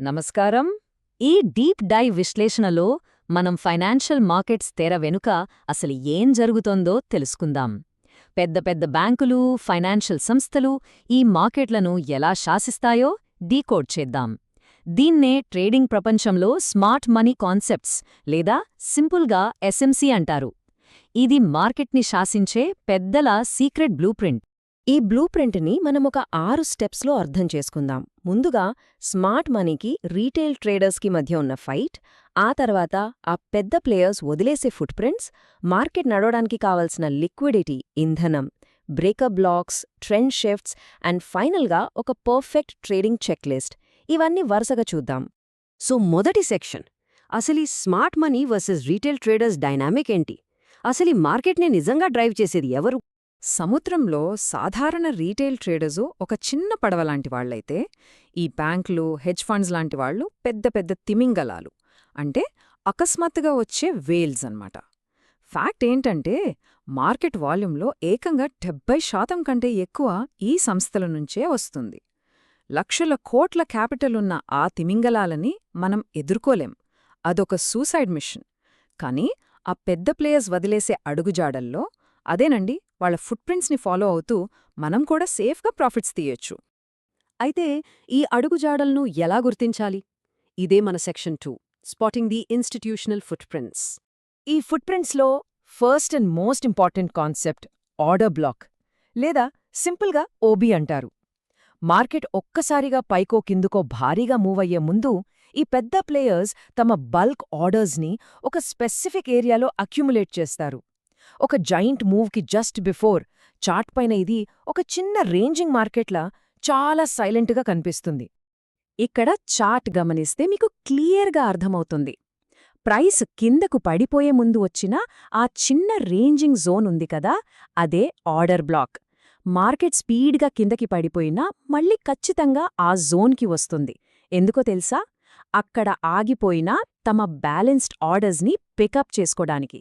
నమస్కారం. ఈ deep dive విశ్లేషణలో మనం ఫైనాన్షియల్ మార్కెట్స్ తెర వెనుక అసలు ఏం జరుగుతోందో తెలుసుకుందాం. పెద్ద పెద్ద బ్యాంకులు, ఫైనాన్షియల్ సంస్థలు ఈ మార్కెట్లను ఎలా శాసిస్తాయో డీకోడ్ చేద్దాం. దీన్నే ట్రేడింగ్ ప్రపంచంలో స్మార్ట్ మనీ కాన్సెప్ట్స్ లేదా సింపుల్గా ఎస్ఎంసి అంటారు. ఇది మార్కెట్ని శాసించే పెద్దల సీక్రెట్ బ్లూప్రింట్. ఈ బ్లూ ప్రింట్ని మనమొక 6 స్టెప్స్లో అర్థం చేసుకుందాం. ముందుగా స్మార్ట్ మనీకి రీటైల్ ట్రేడర్స్కి మధ్య ఉన్న ఫైట్, ఆ తర్వాత ఆ పెద్ద ప్లేయర్స్ వదిలేసే ఫుట్ ప్రింట్స్, మార్కెట్ నడవడానికి కావలసిన లిక్విడిటీ, ఇంధనం, breakup blocks, trend shifts and ఫైనల్గా ఒక పర్ఫెక్ట్ ట్రేడింగ్ చెక్ లిస్ట్. ఇవన్నీ వరుసగా చూద్దాం. సో మొదటి సెక్షన్, అసలు ఈ smart money versus retail traders dynamic ఏంటి? అసలు ఈ మార్కెట్ని నిజంగా డ్రైవ్ చేసేది ఎవరు? సముద్రంలో సాధారణ రీటైల్ ట్రేడర్సు ఒక చిన్న పడవలాంటి వాళ్లైతే, ఈ బ్యాంకులు, హెడ్జ్ ఫండ్స్ లాంటి వాళ్లు పెద్ద పెద్ద తిమింగలాలు, అంటే అకస్మాత్తుగా వచ్చే వేల్స్ అన్నమాట. ఫ్యాక్ట్ ఏంటంటే, మార్కెట్ వాల్యూంలో ఏకంగా 70% కంటే ఎక్కువ ఈ సంస్థల నుంచే వస్తుంది. లక్షల కోట్ల క్యాపిటలున్న ఆ తిమింగలాలని మనం ఎదుర్కోలేం. అదొక సూసైడ్ మిషన్. కానీ ఆ పెద్ద ప్లేయర్స్ వదిలేసే అడుగుజాడల్లో, అదేనండి, వాళ్ల ఫుట్ప్రింట్స్ని ఫాలో అవుతూ మనం కూడా సేఫ్గా ప్రాఫిట్స్ తీయొచ్చు. అయితే ఈ అడుగుజాడలను ఎలా గుర్తించాలి? ఇదే మన section 2, spotting the institutional footprints. ఈ ఫుట్ప్రింట్స్లో first and most important concept order block, లేదా సింపుల్గా ఓబీ అంటారు. మార్కెట్ ఒక్కసారిగా పైకో కిందుకో భారీగా మూవ్ అయ్యే ముందు ఈ పెద్ద ప్లేయర్స్ తమ బల్క్ ఆర్డర్స్ని ఒక స్పెసిఫిక్ ఏరియాలో అక్యుములేట్ చేస్తారు. ఒక జైంట్ మూవ్కి జస్ట్ బిఫోర్ చార్ట్ పైన ఇది ఒక చిన్న రేంజింగ్ మార్కెట్లా చాలా సైలెంట్గా కనిపిస్తుంది. ఇక్కడ చార్ట్ గమనిస్తే మీకు క్లియర్గా అర్థమవుతుంది. ప్రైస్ కిందకు పడిపోయే ముందు వచ్చిన ఆ చిన్న రేంజింగ్ జోన్ ఉంది కదా, అదే ఆర్డర్ బ్లాక్. మార్కెట్ స్పీడ్గా కిందకి పడిపోయినా మళ్ళీ ఖచ్చితంగా ఆ జోన్కి వస్తుంది. ఎందుకో తెలుసా? అక్కడ ఆగిపోయినా తమ బ్యాలెన్స్డ్ ఆర్డర్స్ని పికప్ చేసుకోడానికి.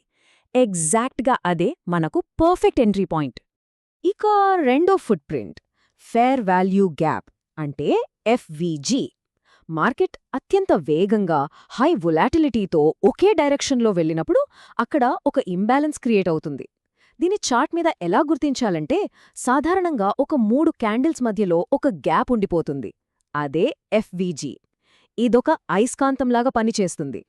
ఎగ్జాక్ట్గా అదే మనకు పర్ఫెక్ట్ ఎంట్రీ పాయింట్. ఇక రెండో foot print fair value gap, అంటే ఎఫ్విజి. మార్కెట్ అత్యంత వేగంగా హై వొలాటిలిటీతో ఒకే డైరెక్షన్లో వెళ్ళినప్పుడు అక్కడ ఒక ఇంబ్యాలెన్స్ క్రియేట్ అవుతుంది. దీని చార్ట్ మీద ఎలా గుర్తించాలంటే, సాధారణంగా ఒక 3 క్యాండిల్స్ మధ్యలో ఒక గ్యాప్ ఉండిపోతుంది. అదే ఎఫ్విజి. ఇదొక అయస్కాంతంలాగా పనిచేస్తుంది.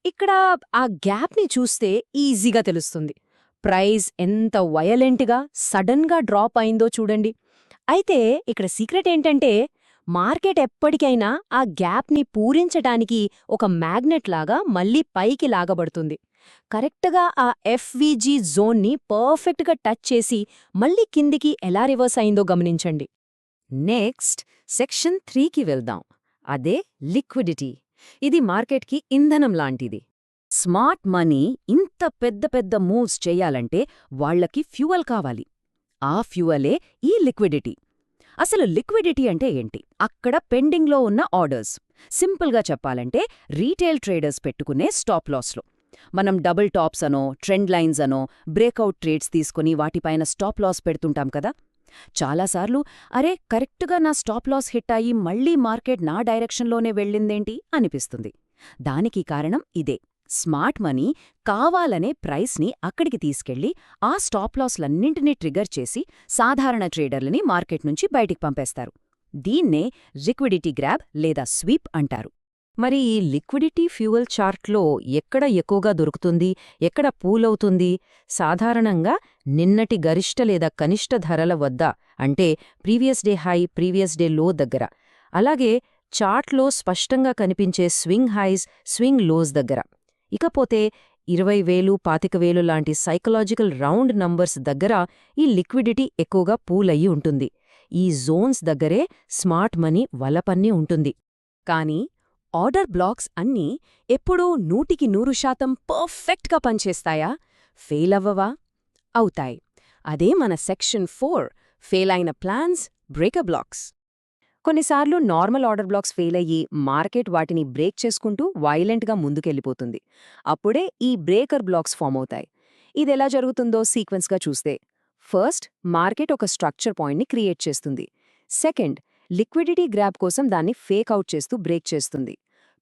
ఇక్కడ ఆ గ్యాప్ని చూస్తే ఈజీగా తెలుస్తుంది. ప్రైస్ ఎంత వయలెంట్గా సడన్గా డ్రాప్ అయిందో చూడండి. అయితే ఇక్కడ సీక్రెట్ ఏంటంటే, మార్కెట్ ఎప్పటికైనా ఆ గ్యాప్ని పూరించటానికి ఒక మ్యాగ్నెట్ లాగా మళ్లీ పైకి లాగబడుతుంది. కరెక్ట్గా ఆ ఎఫ్విజి జోన్ని పర్ఫెక్ట్గా టచ్ చేసి మళ్లీ కిందికి ఎలా రివర్స్ అయిందో గమనించండి. నెక్స్ట్ సెక్షన్ 3కి వెళ్దాం. అదే లిక్విడిటీ. ఇది మార్కెట్కి ఇంధనం లాంటిది. స్మార్ట్ మనీ ఇంత పెద్ద పెద్ద మూవ్స్ చెయ్యాలంటే వాళ్లకి ఫ్యూయల్ కావాలి. ఆ ఫ్యూయలే ఈ లిక్విడిటీ. అసలు లిక్విడిటీ అంటే ఏంటి? అక్కడ పెండింగ్లో ఉన్న ఆర్డర్స్. సింపుల్గా చెప్పాలంటే రీటైల్ ట్రేడర్స్ పెట్టుకునే స్టాప్ లాస్లో. మనం డబుల్ టాప్స్ అనో, ట్రెండ్ లైన్స్ అనో, బ్రేకౌట్ ట్రేడ్స్ తీసుకుని వాటిపైన స్టాప్ లాస్ పెడుతుంటాం కదా. చాలాసార్లు అరే, కరెక్ట్గా నా స్టాప్ లాస్ హిట్ అయ్యి మళ్లీ మార్కెట్ నా డైరెక్షన్లోనే వెళ్ళిందేంటి అనిపిస్తుంది. దానికి కారణం ఇదే. స్మార్ట్ మనీ కావాలనే ప్రైస్ని అక్కడికి తీసుకెళ్లి ఆ స్టాప్ లాస్లన్నింటినీ ట్రిగర్ చేసి సాధారణ ట్రేడర్లని మార్కెట్ నుంచి బయటికి పంపేస్తారు. దీన్నే లిక్విడిటీ గ్రాబ్ లేదా స్వీప్ అంటారు. మరి ఈ లిక్విడిటీ ఫ్యూయల్ చార్ట్లో ఎక్కడ ఎక్కువగా దొరుకుతుంది, ఎక్కడ పూలవుతుంది? సాధారణంగా నిన్నటి గరిష్ట లేదా కనిష్ట ధరల వద్ద, అంటే previous day high, previous day లో దగ్గర. అలాగే చార్ట్లో స్పష్టంగా కనిపించే స్వింగ్ హైస్, స్వింగ్ లోస్ దగ్గర. ఇకపోతే 20,000, 25,000 లాంటి సైకలాజికల్ రౌండ్ నంబర్స్ దగ్గర ఈ లిక్విడిటీ ఎక్కువగా పూలయ్యి ఉంటుంది. ఈ జోన్స్ దగ్గరే స్మార్ట్ మనీ వలపన్ని ఉంటుంది. కానీ ఆర్డర్ బ్లాక్స్ అన్నీ ఎప్పుడూ 100% పర్ఫెక్ట్గా పనిచేస్తాయా? ఫెయిల్ అవ్వవా? అవుతాయి. అదే మన సెక్షన్ 4, ఫెయిల్ అయిన ప్లాన్స్, బ్రేకప్ బ్లాక్స్. కొన్నిసార్లు నార్మల్ ఆర్డర్ బ్లాక్స్ ఫెయిల్ అయ్యి మార్కెట్ వాటిని బ్రేక్ చేసుకుంటూ వైలెంట్గా ముందుకెళ్ళిపోతుంది. అప్పుడే ఈ బ్రేకర్ బ్లాక్స్ ఫామ్ అవుతాయి. ఇదెలా జరుగుతుందో సీక్వెన్స్గా చూస్తే, ఫస్ట్ మార్కెట్ ఒక స్ట్రక్చర్ పాయింట్ని క్రియేట్ చేస్తుంది. సెకండ్, లిక్విడిటీ గ్రాబ్ కోసం దాన్ని ఫేక్ అవుట్ చేస్తూ బ్రేక్ చేస్తుంది.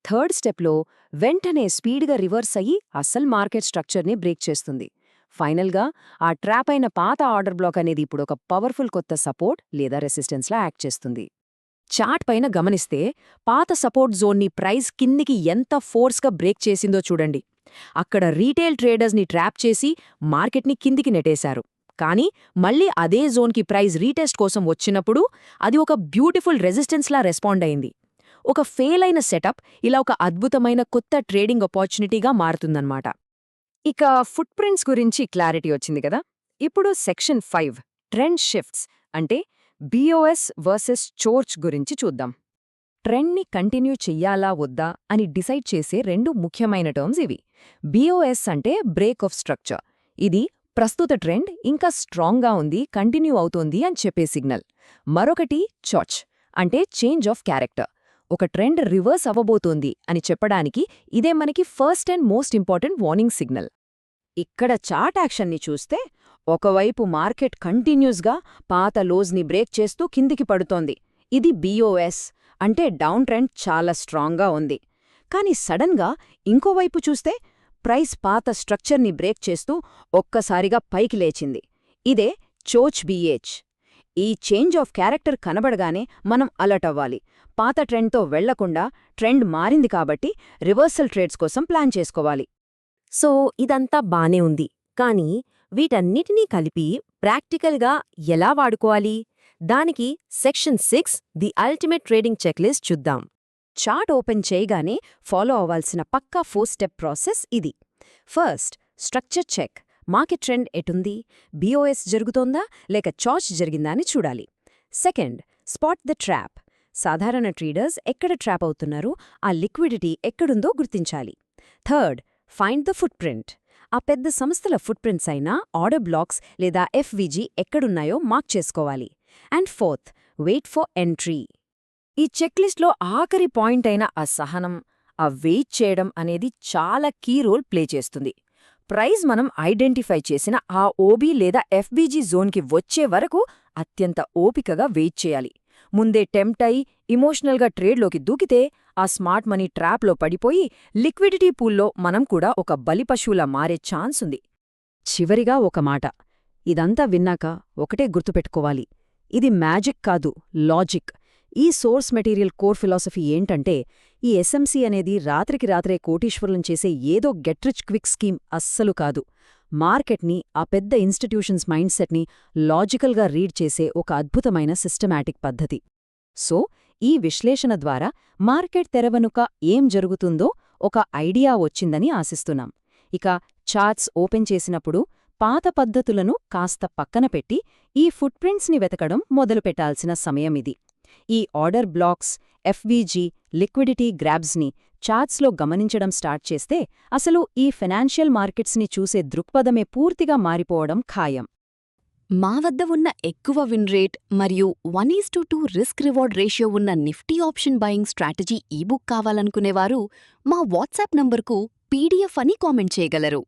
థర్డ్ స్టెప్లో వెంటనే స్పీడ్గా రివర్స్ అయ్యి అసలు మార్కెట్ స్ట్రక్చర్ని బ్రేక్ చేస్తుంది. ఫైనల్గా ఆ ట్రాప్ అయిన పాత ఆర్డర్ బ్లాక్ అనేది ఇప్పుడు ఒక పవర్ఫుల్ కొత్త సపోర్ట్ లేదా రెసిస్టెన్స్లా యాక్ట్ చేస్తుంది. చార్ట్ పైన గమనిస్తే పాత సపోర్ట్ జోన్ని ప్రైస్ కిందికి ఎంత ఫోర్స్గా బ్రేక్ చేసిందో చూడండి. అక్కడ రీటైల్ ట్రేడర్స్ని ట్రాప్ చేసి మార్కెట్ని కిందికి నెట్టేశారు. కానీ మళ్ళీ అదే జోన్కి ప్రైస్ రీటెస్ట్ కోసం వచ్చినప్పుడు అది ఒక బ్యూటిఫుల్ రెసిస్టెన్స్లా రెస్పాండ్ అయింది. ఒక ఫెయిల్ అయిన సెటప్ ఇలా ఒక అద్భుతమైన కొత్త ట్రేడింగ్ ఆపర్చునిటీగా మారుతుందన్నమాట. ఇక ఫుట్ ప్రింట్స్ గురించి క్లారిటీ వచ్చింది కదా. ఇప్పుడు సెక్షన్ 5 ట్రెండ్ షిఫ్ట్స్ అంటే BOS వర్సెస్ చోర్చ్ గురించి చూద్దాం. ట్రెండ్ని కంటిన్యూ చెయ్యాలా వద్దా అని డిసైడ్ చేసే రెండు ముఖ్యమైన టర్మ్స్ ఇవి. BOS అంటే బ్రేక్ ఆఫ్ స్ట్రక్చర్. ఇది ప్రస్తుత ట్రెండ్ ఇంకా స్ట్రాంగ్గా ఉంది, కంటిన్యూ అవుతోంది అని చెప్పే సిగ్నల్. మరొకటి చోర్చ్ అంటే చేంజ్ ఆఫ్ క్యారెక్టర్. ఒక ట్రెండ్ రివర్స్ అవ్వబోతోంది అని చెప్పడానికి ఇదే మనకి first and most important warning signal. ఇక్కడ చార్ట్ యాక్షన్ని చూస్తే ఒకవైపు మార్కెట్ కంటిన్యూస్గా పాత లోజ్ని బ్రేక్ చేస్తూ కిందికి పడుతోంది. ఇది BOS అంటే డౌన్ ట్రెండ్ చాలా స్ట్రాంగ్గా ఉంది. కానీ సడన్గా ఇంకోవైపు చూస్తే ప్రైస్ పాత స్ట్రక్చర్ని బ్రేక్ చేస్తూ ఒక్కసారిగా పైకి లేచింది. ఇదే చోర్చ్ BH. ఈ చేంజ్ ఆఫ్ క్యారెక్టర్ కనబడగానే మనం అలర్ట్ అవ్వాలి. పాత ట్రెండ్తో వెళ్లకుండా ట్రెండ్ మారింది కాబట్టి రివర్సల్ ట్రేడ్స్ కోసం ప్లాన్ చేసుకోవాలి. సో ఇదంతా బానే ఉంది, కానీ వీటన్నిటినీ కలిపి ప్రాక్టికల్గా ఎలా వాడుకోవాలి? దానికి section 6 the ultimate trading checklist చూద్దాం. చార్ట్ ఓపెన్ చేయగానే ఫాలో అవ్వాల్సిన పక్కా 4 స్టెప్ ప్రాసెస్ ఇది. First, structure check. Market trend ఎటుంది? BOS జరుగుతోందా లేక చోర్చ్ జరిగిందా అని చూడాలి. Second, spot the trap. సాధారణ ట్రేడర్స్ ఎక్కడ ట్రాప్ అవుతున్నారో ఆ లిక్విడిటీ ఎక్కడుందో గుర్తించాలి. Third, find the footprint. ఆ పెద్ద సంస్థల ఫుట్ ప్రింట్స్ అయినా ఆర్డర్ బ్లాక్స్ లేదా FVG ఎక్కడున్నాయో మార్క్ చేసుకోవాలి. And fourth, wait for entry. ఈ చెక్లిస్ట్లో ఆఖరి పాయింట్ అయిన ఆ సహనం, ఆ వెయిట్ చేయడం అనేది చాలా కీ రోల్ ప్లే చేస్తుంది. ప్రైస్ మనం ఐడెంటిఫై చేసిన ఆ OB లేదా FVG జోన్కి వచ్చే వరకు అత్యంత ఓపికగా వెయిట్ చేయాలి. ముందే టెంప్ట్ అయి ఇమోషనల్గా ట్రేడ్లోకి దూకితే ఆ స్మార్ట్ మనీ ట్రాప్లో పడిపోయి లిక్విడిటీ పూల్లో మనం కూడా ఒక బలిపశువులా మారే ఛాన్స్ ఉంది. చివరిగా ఒక మాట. ఇదంతా విన్నాక ఒకటే గుర్తుపెట్టుకోవాలి. ఇది మ్యాజిక్ కాదు, లాజిక్. ఈ సోర్స్ మెటీరియల్ కోర్ ఫిలాసఫీ ఏంటంటే, ఈ SMC అనేది రాత్రికి రాత్రే కోటీశ్వరులను చేసే ఏదో గెట్ రిచ్ క్విక్ స్కీమ్ అస్సలు కాదు. మార్కెట్ని, ఆ పెద్ద ఇన్స్టిట్యూషన్స్ మైండ్ సెట్ని లాజికల్గా రీడ్ చేసే ఒక అద్భుతమైన సిస్టమాటిక్ పద్ధతి. సో ఈ విశ్లేషణ ద్వారా మార్కెట్ తెరవనుక ఏం జరుగుతుందో ఒక ఐడియా వచ్చిందని ఆశిస్తున్నాం. ఇక చార్ట్స్ ఓపెన్ చేసినప్పుడు పాత పద్ధతులను కాస్త పక్కన పెట్టి ఈ ఫుట్ ప్రింట్స్ని వెతకడం మొదలుపెట్టాల్సిన సమయమిది. ఈ ఆర్డర్ బ్లాక్స్, FVG, లిక్విడిటీ గ్రాబ్స్ని చార్ట్స్లో గమనించడం స్టార్ట్ చేస్తే అసలు ఈ ఫైనాన్షియల్ మార్కెట్స్ని చూసే దృక్పథమే పూర్తిగా మారిపోవడం ఖాయం. మా వద్ద ఉన్న ఎక్కువ విన్ రేట్ మరియు 1:2 రిస్క్ రివార్డ్ రేషియో ఉన్న Nifty option buying strategy ebook కావాలనుకునేవారు మా వాట్సాప్ నంబర్కు PDF అని కామెంట్ చేయగలరు.